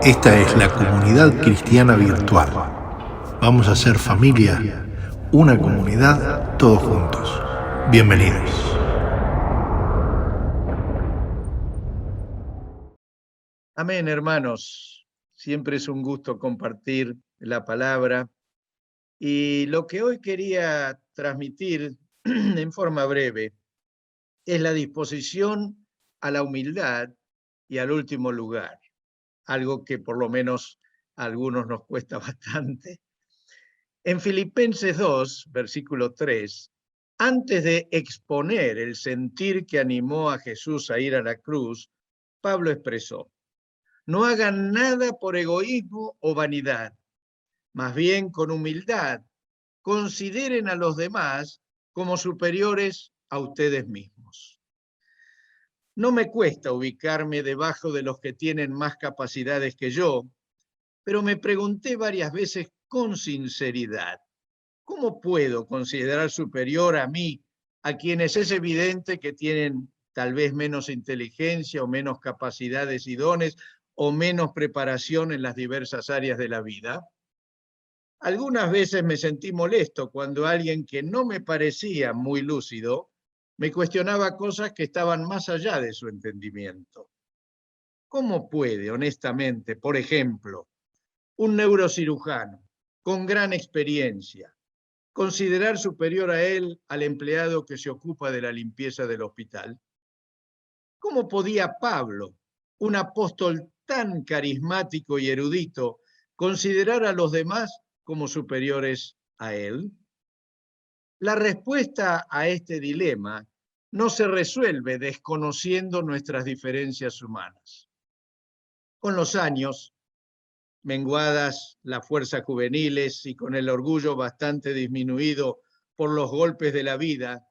Esta es la comunidad cristiana virtual. Vamos a ser familia, una comunidad, todos juntos. Bienvenidos. Amén, hermanos. Siempre es un gusto compartir la palabra. Y lo que hoy quería transmitir en forma breve es la disposición a la humildad y al último lugar, algo que por lo menos a algunos nos cuesta bastante. En Filipenses 2, versículo 3, antes de exponer el sentir que animó a Jesús a ir a la cruz, Pablo expresó: no hagan nada por egoísmo o vanidad, más bien con humildad, consideren a los demás como superiores a ustedes mismos. No me cuesta ubicarme debajo de los que tienen más capacidades que yo, pero me pregunté varias veces con sinceridad, ¿cómo puedo considerar superior a mí a quienes es evidente que tienen tal vez menos inteligencia o menos capacidades y dones o menos preparación en las diversas áreas de la vida? Algunas veces me sentí molesto cuando alguien que no me parecía muy lúcido me cuestionaba cosas que estaban más allá de su entendimiento. ¿Cómo puede, honestamente, por ejemplo, un neurocirujano con gran experiencia considerar superior a él al empleado que se ocupa de la limpieza del hospital? ¿Cómo podía Pablo, un apóstol tan carismático y erudito, considerar a los demás como superiores a él? La respuesta a este dilema no se resuelve desconociendo nuestras diferencias humanas. Con los años, menguadas las fuerzas juveniles y con el orgullo bastante disminuido por los golpes de la vida,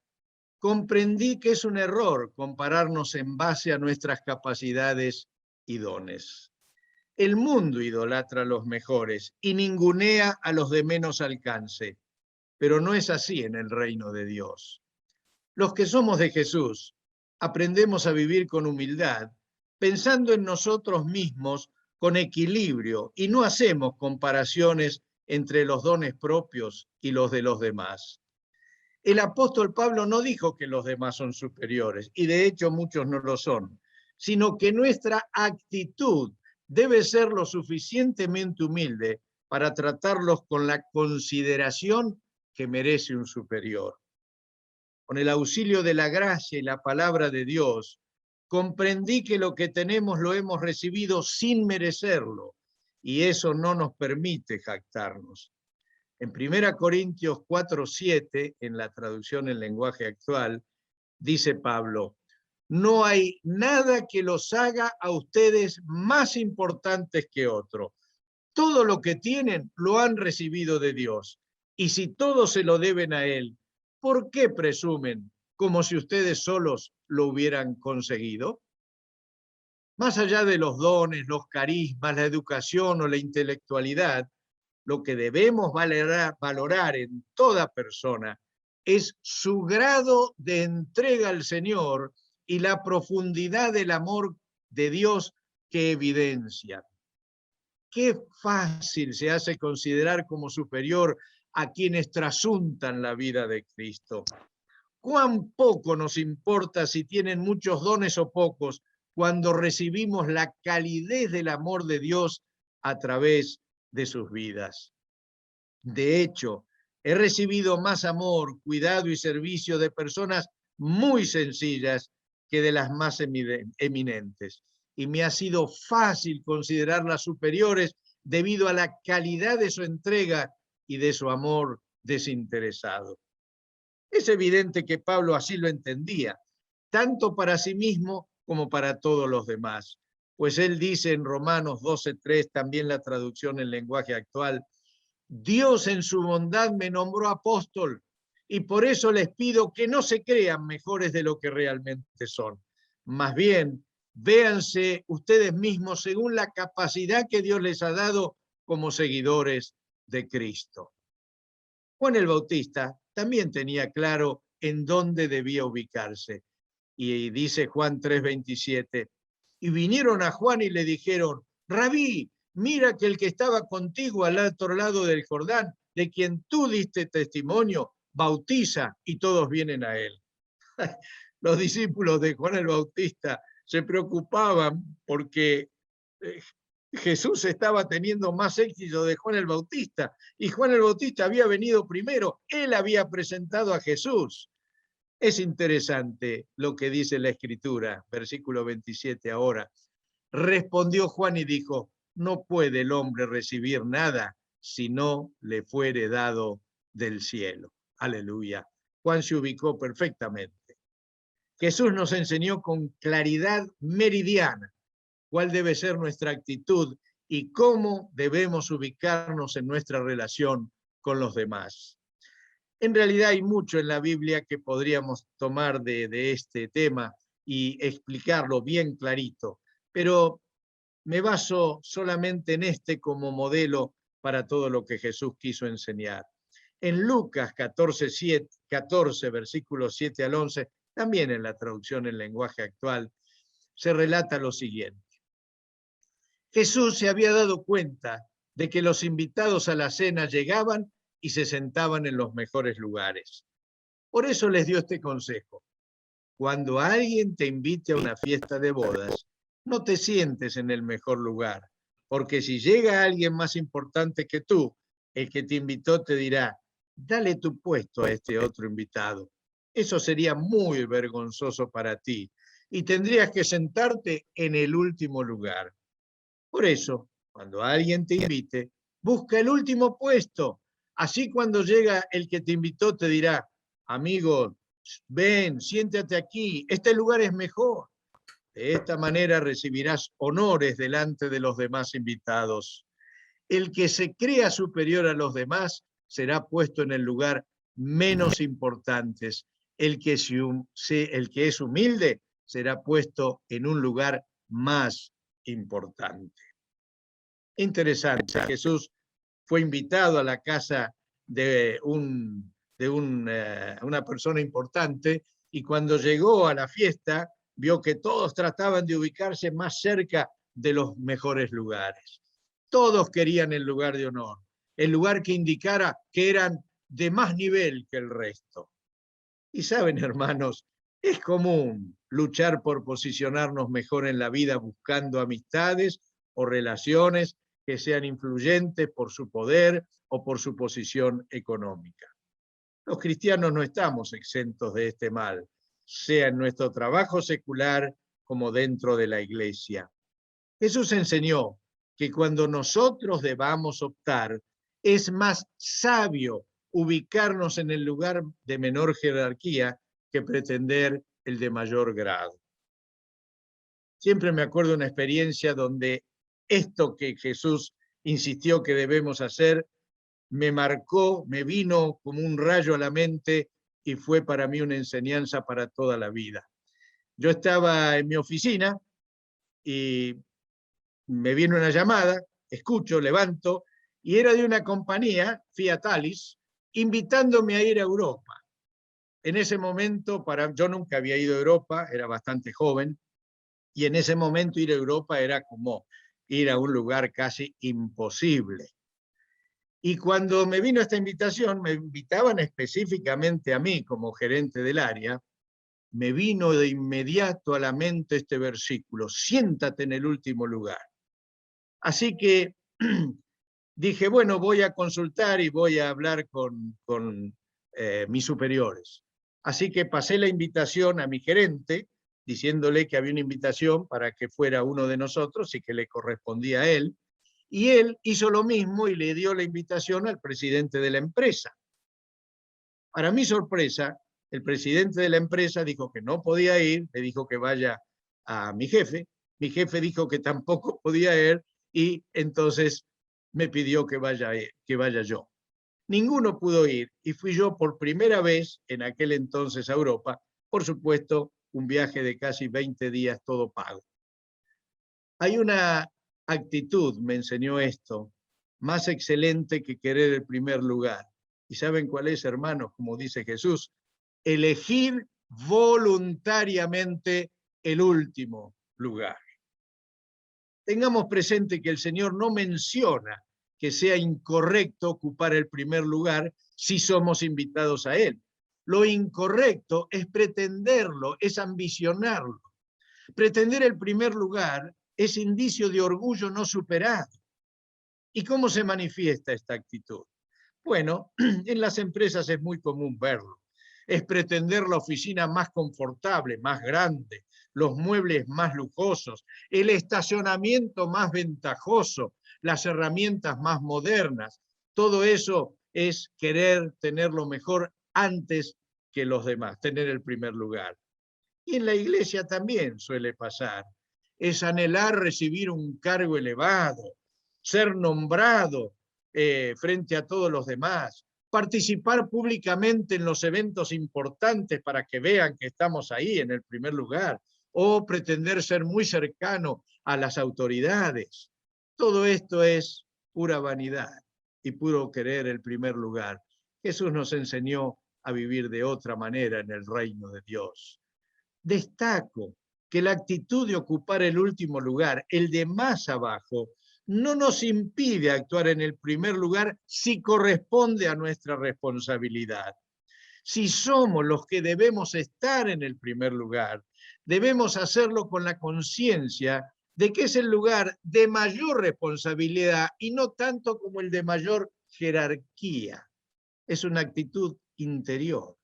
comprendí que es un error compararnos en base a nuestras capacidades y dones. El mundo idolatra a los mejores y ningunea a los de menos alcance, pero no es así en el reino de Dios. Los que somos de Jesús aprendemos a vivir con humildad, pensando en nosotros mismos con equilibrio y no hacemos comparaciones entre los dones propios y los de los demás. El apóstol Pablo no dijo que los demás son superiores, y de hecho muchos no lo son, sino que nuestra actitud debe ser lo suficientemente humilde para tratarlos con la consideración que merece un superior. Con el auxilio de la gracia y la palabra de Dios, comprendí que lo que tenemos lo hemos recibido sin merecerlo, y eso no nos permite jactarnos. En 1 Corintios 4:7, en la traducción en lenguaje actual, dice Pablo: no hay nada que los haga a ustedes más importantes que otro. Todo lo que tienen lo han recibido de Dios. Y si todo se lo deben a Él, ¿por qué presumen como si ustedes solos lo hubieran conseguido? Más allá de los dones, los carismas, la educación o la intelectualidad, lo que debemos valorar en toda persona es su grado de entrega al Señor y la profundidad del amor de Dios que evidencia. Qué fácil se hace considerar como superior a quienes trasuntan la vida de Cristo. Cuán poco nos importa si tienen muchos dones o pocos cuando recibimos la calidez del amor de Dios a través de sus vidas. De hecho, he recibido más amor, cuidado y servicio de personas muy sencillas que de las más eminentes. Y me ha sido fácil considerarlas superiores debido a la calidad de su entrega y de su amor desinteresado. Es evidente que Pablo así lo entendía, tanto para sí mismo como para todos los demás. Pues él dice en Romanos 12:3, también la traducción en lenguaje actual: Dios en su bondad me nombró apóstol y por eso les pido que no se crean mejores de lo que realmente son. Más bien, véanse ustedes mismos según la capacidad que Dios les ha dado como seguidores de Cristo. Juan el Bautista también tenía claro en dónde debía ubicarse. Y dice Juan 3:27, y vinieron a Juan y le dijeron: Rabí, mira que el que estaba contigo al otro lado del Jordán, de quien tú diste testimonio, bautiza y todos vienen a él. Los discípulos de Juan el Bautista se preocupaban porque Jesús estaba teniendo más éxito de Juan el Bautista, y Juan el Bautista había venido primero, él había presentado a Jesús. Es interesante lo que dice la Escritura, versículo 27 ahora. Respondió Juan y dijo, no puede el hombre recibir nada si no le fuere dado del cielo. Aleluya. Juan se ubicó perfectamente. Jesús nos enseñó con claridad meridiana cuál debe ser nuestra actitud y cómo debemos ubicarnos en nuestra relación con los demás. En realidad hay mucho en la Biblia que podríamos tomar de este tema y explicarlo bien clarito, pero me baso solamente en este como modelo para todo lo que Jesús quiso enseñar. En Lucas 14, versículos 7 al 11, también en la traducción en lenguaje actual, se relata lo siguiente. Jesús se había dado cuenta de que los invitados a la cena llegaban y se sentaban en los mejores lugares. Por eso les dio este consejo. Cuando alguien te invite a una fiesta de bodas, no te sientes en el mejor lugar, porque si llega alguien más importante que tú, el que te invitó te dirá, dale tu puesto a este otro invitado. Eso sería muy vergonzoso para ti y tendrías que sentarte en el último lugar. Por eso, cuando alguien te invite, busca el último puesto. Así cuando llega el que te invitó te dirá, amigo, ven, siéntate aquí, este lugar es mejor. De esta manera recibirás honores delante de los demás invitados. El que se crea superior a los demás será puesto en el lugar menos importante. El que es humilde será puesto en un lugar más importante. Interesante, Jesús fue invitado a la casa de una persona importante y cuando llegó a la fiesta vio que todos trataban de ubicarse más cerca de los mejores lugares. Todos querían el lugar de honor, el lugar que indicara que eran de más nivel que el resto. Y saben, hermanos, es común luchar por posicionarnos mejor en la vida buscando amistades o relaciones que sean influyentes por su poder o por su posición económica. Los cristianos no estamos exentos de este mal, sea en nuestro trabajo secular como dentro de la iglesia. Jesús enseñó que cuando nosotros debamos optar, es más sabio ubicarnos en el lugar de menor jerarquía que pretender el de mayor grado. Siempre me acuerdo de una experiencia donde esto que Jesús insistió que debemos hacer me marcó, me vino como un rayo a la mente y fue para mí una enseñanza para toda la vida. Yo estaba en mi oficina y me vino una llamada, escucho, levanto, y era de una compañía, Fiat Alice, invitándome a ir a Europa. En ese momento, yo nunca había ido a Europa, era bastante joven, y en ese momento ir a Europa era como ir a un lugar casi imposible. Y cuando me vino esta invitación, me invitaban específicamente a mí como gerente del área, me vino de inmediato a la mente este versículo, siéntate en el último lugar. Así que dije, bueno, voy a consultar y voy a hablar con mis superiores. Así que pasé la invitación a mi gerente, diciéndole que había una invitación para que fuera uno de nosotros y que le correspondía a él. Y él hizo lo mismo y le dio la invitación al presidente de la empresa. Para mi sorpresa, el presidente de la empresa dijo que no podía ir, le dijo que vaya a mi jefe dijo que tampoco podía ir y entonces me pidió que vaya yo. Ninguno pudo ir y fui yo por primera vez en aquel entonces a Europa, por supuesto, un viaje de casi 20 días todo pago. Hay una actitud, me enseñó esto, más excelente que querer el primer lugar. ¿Y saben cuál es, hermanos? Como dice Jesús, elegir voluntariamente el último lugar. Tengamos presente que el Señor no menciona que sea incorrecto ocupar el primer lugar si somos invitados a Él. Lo incorrecto es pretenderlo, es ambicionarlo. Pretender el primer lugar es indicio de orgullo no superado. ¿Y cómo se manifiesta esta actitud? Bueno, en las empresas es muy común verlo. Es pretender la oficina más confortable, más grande, los muebles más lujosos, el estacionamiento más ventajoso, las herramientas más modernas. Todo eso es querer tener lo mejor antes que los demás, tener el primer lugar. Y en la iglesia también suele pasar. Es anhelar recibir un cargo elevado, ser nombrado frente a todos los demás, participar públicamente en los eventos importantes para que vean que estamos ahí en el primer lugar, o pretender ser muy cercano a las autoridades. Todo esto es pura vanidad y puro querer el primer lugar. Jesús nos enseñó a vivir de otra manera en el reino de Dios. Destaco que la actitud de ocupar el último lugar, el de más abajo, no nos impide actuar en el primer lugar si corresponde a nuestra responsabilidad. Si somos los que debemos estar en el primer lugar, debemos hacerlo con la conciencia de que es el lugar de mayor responsabilidad y no tanto como el de mayor jerarquía. Es una actitud interior.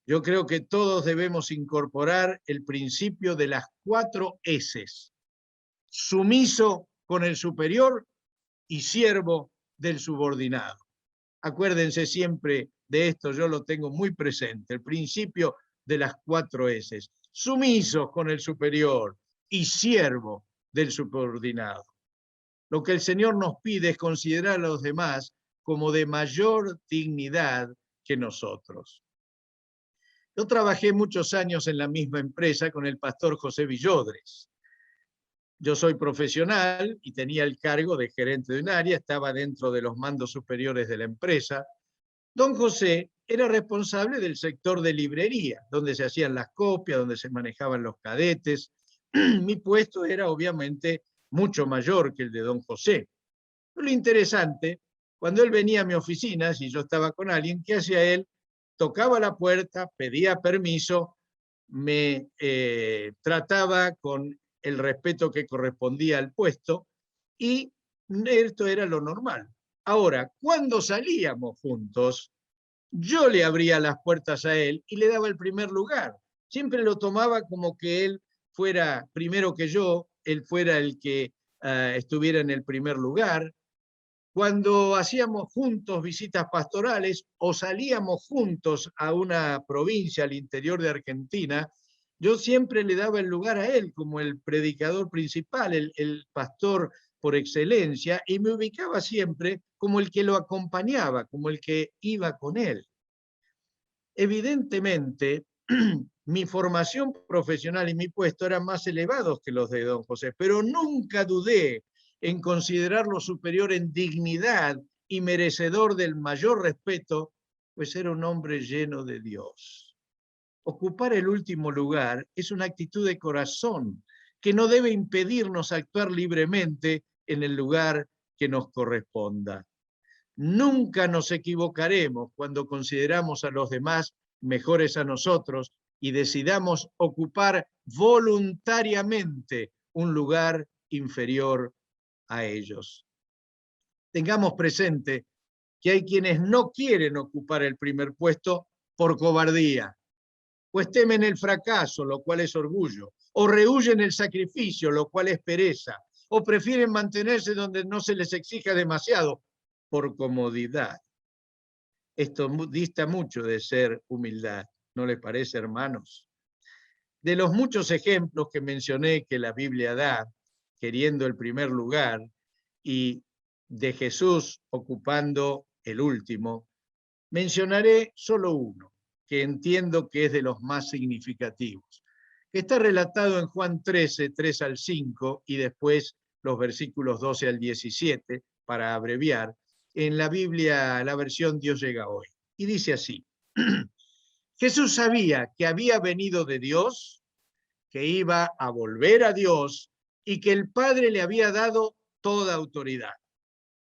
Yo creo que todos debemos incorporar el principio de las 4 S's. Sumiso con el superior y siervo del subordinado. Acuérdense siempre de esto, yo lo tengo muy presente, el principio de las 4 S's. Sumisos con el superior y siervo del subordinado. Lo que el Señor nos pide es considerar a los demás como de mayor dignidad que nosotros. Yo trabajé muchos años en la misma empresa con el pastor José Villodres. Yo soy profesional y tenía el cargo de gerente de un área, estaba dentro de los mandos superiores de la empresa. Don José era responsable del sector de librería, donde se hacían las copias, donde se manejaban los cadetes. Mi puesto era obviamente mucho mayor que el de don José. Pero lo interesante, cuando él venía a mi oficina, si yo estaba con alguien, ¿qué hacía él? Tocaba la puerta, pedía permiso, me trataba con el respeto que correspondía al puesto, y esto era lo normal. Ahora, cuando salíamos juntos, yo le abría las puertas a él y le daba el primer lugar. Siempre lo tomaba como que él fuera primero que yo, él fuera el que estuviera en el primer lugar. Cuando hacíamos juntos visitas pastorales o salíamos juntos a una provincia al interior de Argentina, yo siempre le daba el lugar a él como el predicador principal, el pastor por excelencia, y me ubicaba siempre como el que lo acompañaba, como el que iba con él. Evidentemente, mi formación profesional y mi puesto eran más elevados que los de don José, pero nunca dudé en considerarlo superior en dignidad y merecedor del mayor respeto, pues era un hombre lleno de Dios. Ocupar el último lugar es una actitud de corazón que no debe impedirnos actuar libremente en el lugar que nos corresponda. Nunca nos equivocaremos cuando consideramos a los demás mejores a nosotros y decidamos ocupar voluntariamente un lugar inferior a ellos. Tengamos presente que hay quienes no quieren ocupar el primer puesto por cobardía, pues temen el fracaso, lo cual es orgullo, o rehúyen el sacrificio, lo cual es pereza, o prefieren mantenerse donde no se les exija demasiado, por comodidad. Esto dista mucho de ser humildad, ¿no les parece, hermanos? De los muchos ejemplos que mencioné que la Biblia da, queriendo el primer lugar, y de Jesús ocupando el último, mencionaré solo uno, que entiendo que es de los más significativos, que está relatado en Juan 13, 3 al 5, y después los versículos 12 al 17, para abreviar, en la Biblia, la versión Dios llega hoy. Y dice así: Jesús sabía que había venido de Dios, que iba a volver a Dios y que el Padre le había dado toda autoridad.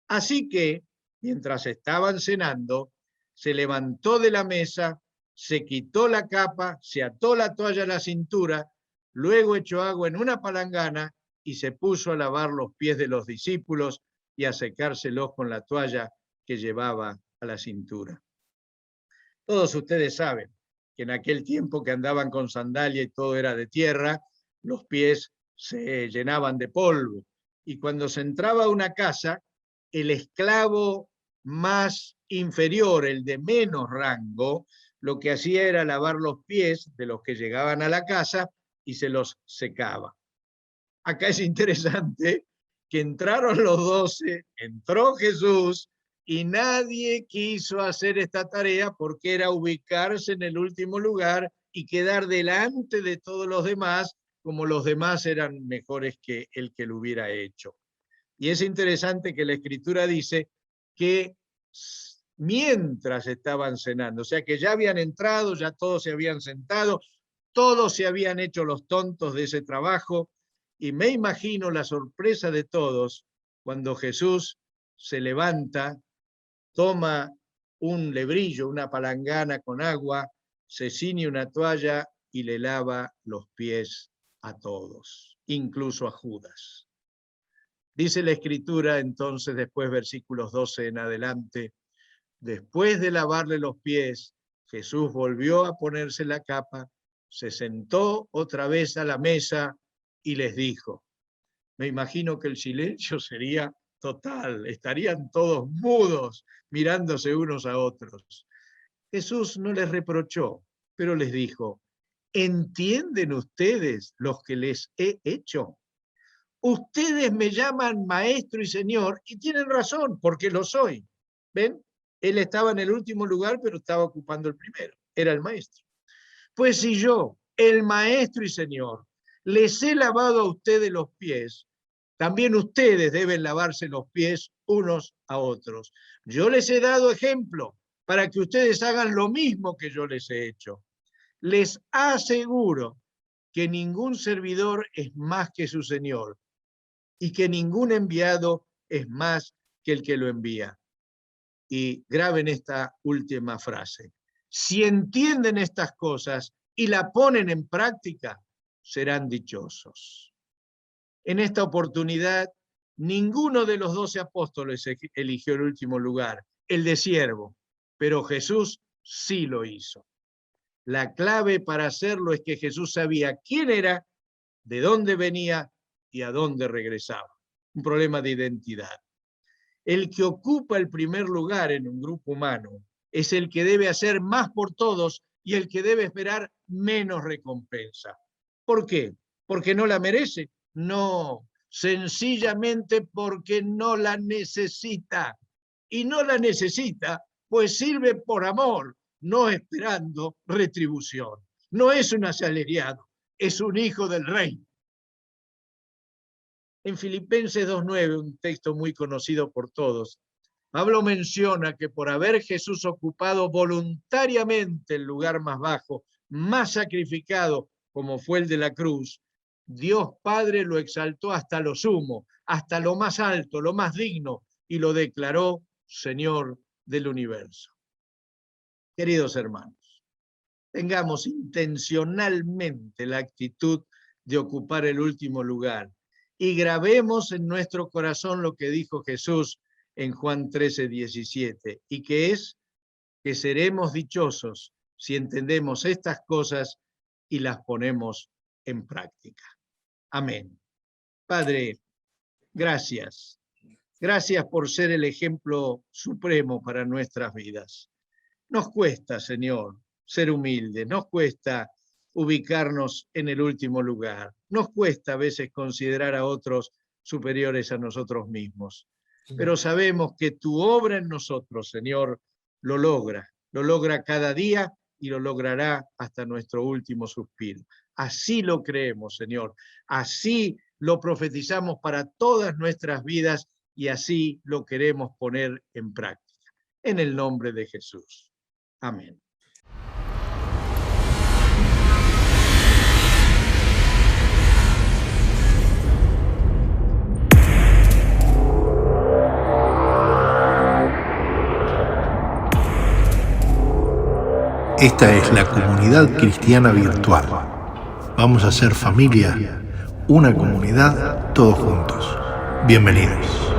Así que, mientras estaban cenando, se levantó de la mesa, se quitó la capa, se ató la toalla a la cintura, luego echó agua en una palangana y se puso a lavar los pies de los discípulos y a secárselos con la toalla que llevaba a la cintura. Todos ustedes saben que en aquel tiempo que andaban con sandalia y todo era de tierra, los pies se llenaban de polvo. Y cuando se entraba a una casa, el esclavo más inferior, el de menos rango, lo que hacía era lavar los pies de los que llegaban a la casa y se los secaba. Acá es interesante que entraron los 12, entró Jesús y nadie quiso hacer esta tarea porque era ubicarse en el último lugar y quedar delante de todos los demás, como los demás eran mejores que el que lo hubiera hecho. Y es interesante que la Escritura dice que mientras estaban cenando, o sea que ya habían entrado, ya todos se habían sentado, todos se habían hecho los tontos de ese trabajo, y me imagino la sorpresa de todos cuando Jesús se levanta, toma un lebrillo, una palangana con agua, se ciñe una toalla y le lava los pies a todos, incluso a Judas. Dice la Escritura entonces, después versículos 12 en adelante, después de lavarle los pies, Jesús volvió a ponerse la capa, se sentó otra vez a la mesa y les dijo, me imagino que el silencio sería total, estarían todos mudos, mirándose unos a otros. Jesús no les reprochó, pero les dijo, ¿entienden ustedes lo que les he hecho? Ustedes me llaman maestro y señor y tienen razón, porque lo soy. ¿Ven? Él estaba en el último lugar, pero estaba ocupando el primero. Era el maestro. Pues si yo, el maestro y señor, les he lavado a ustedes los pies, también ustedes deben lavarse los pies unos a otros. Yo les he dado ejemplo para que ustedes hagan lo mismo que yo les he hecho. Les aseguro que ningún servidor es más que su señor y que ningún enviado es más que el que lo envía. Y graben esta última frase. Si entienden estas cosas y la ponen en práctica, serán dichosos. En esta oportunidad, ninguno de los 12 apóstoles eligió el último lugar, el de siervo, pero Jesús sí lo hizo. La clave para hacerlo es que Jesús sabía quién era, de dónde venía y a dónde regresaba. Un problema de identidad. El que ocupa el primer lugar en un grupo humano es el que debe hacer más por todos y el que debe esperar menos recompensa. ¿Por qué? ¿Porque no la merece? No, sencillamente porque no la necesita. Y no la necesita, pues sirve por amor, no esperando retribución. No es un asalariado, es un hijo del rey. En Filipenses 2:9, un texto muy conocido por todos, Pablo menciona que por haber Jesús ocupado voluntariamente el lugar más bajo, más sacrificado como fue el de la cruz, Dios Padre lo exaltó hasta lo sumo, hasta lo más alto, lo más digno, y lo declaró Señor del universo. Queridos hermanos, tengamos intencionalmente la actitud de ocupar el último lugar y grabemos en nuestro corazón lo que dijo Jesús en Juan 13:17, y que es que seremos dichosos si entendemos estas cosas y las ponemos en práctica. Amén. Padre, gracias. Gracias por ser el ejemplo supremo para nuestras vidas. Nos cuesta, Señor, ser humildes, nos cuesta ubicarnos en el último lugar, nos cuesta a veces considerar a otros superiores a nosotros mismos, pero sabemos que tu obra en nosotros, Señor, lo logra cada día y lo logrará hasta nuestro último suspiro. Así lo creemos, Señor, así lo profetizamos para todas nuestras vidas y así lo queremos poner en práctica. En el nombre de Jesús. Amén. Esta es la comunidad cristiana virtual. Vamos a ser familia, una comunidad, todos juntos. Bienvenidos.